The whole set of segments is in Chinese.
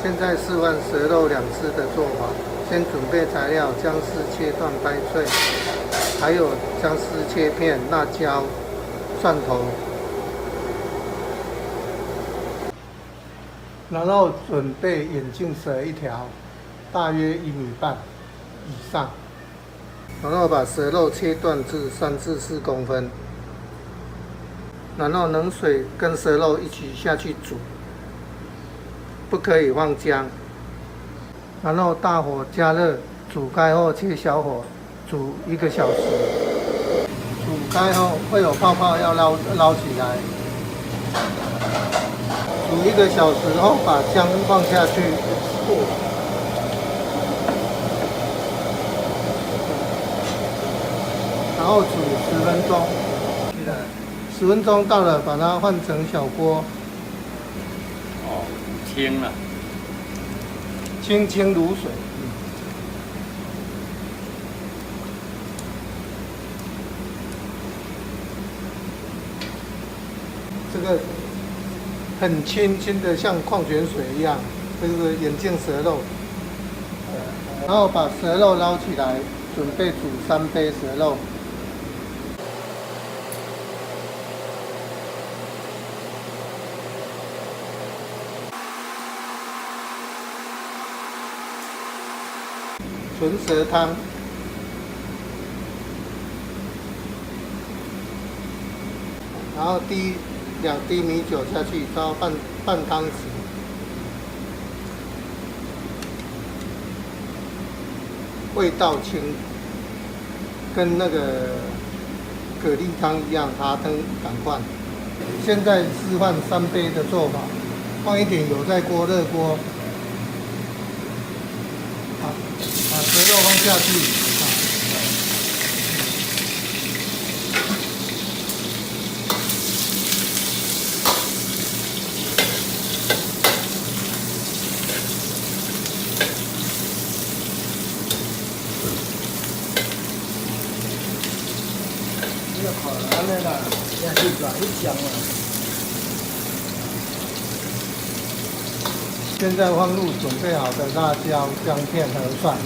现在示范蛇肉两吃的做法。先准备材料：姜丝切断掰碎，还有姜丝切片、辣椒、蒜头。然后准备眼镜蛇一条，大约1.5米以上。然后把蛇肉切断至3至4公分。然后冷水跟蛇肉一起下去煮，不可以放姜。然后大火加热，煮开后切小火，煮1个小时。煮开后会有泡泡，要捞起来。煮1个小时后，把姜放下去，然后煮10分钟。10分钟到了，把它换成小锅。哦，清了。清清如水。这个很清的，像矿泉水一样。这个眼镜蛇肉，然后把蛇肉捞起来，准备煮3杯蛇肉。纯蛇汤，然后滴2滴米酒下去，烧半汤匙，味道轻，跟那个蛤蜊汤一样，蛤汤赶快。现在示范3杯的做法，放一点油在热锅。把蛇肉放下去，这个好难的啦，下去转一香了。现在放入准备好的辣椒、姜片和蒜。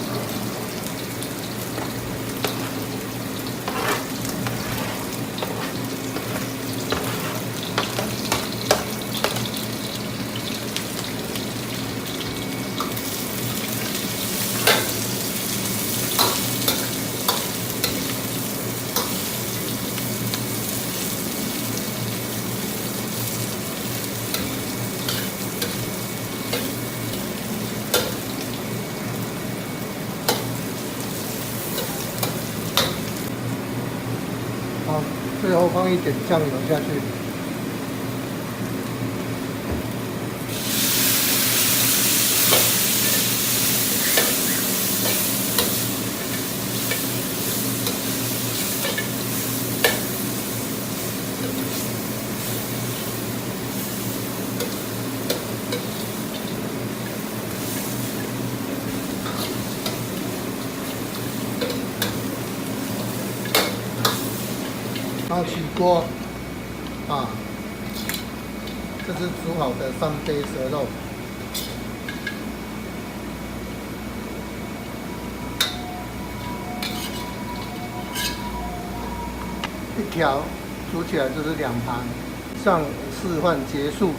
好，最后放一点酱油下去。然后起锅，这是煮好的3杯蛇肉，一条煮起来就是2盘。以上示范结束。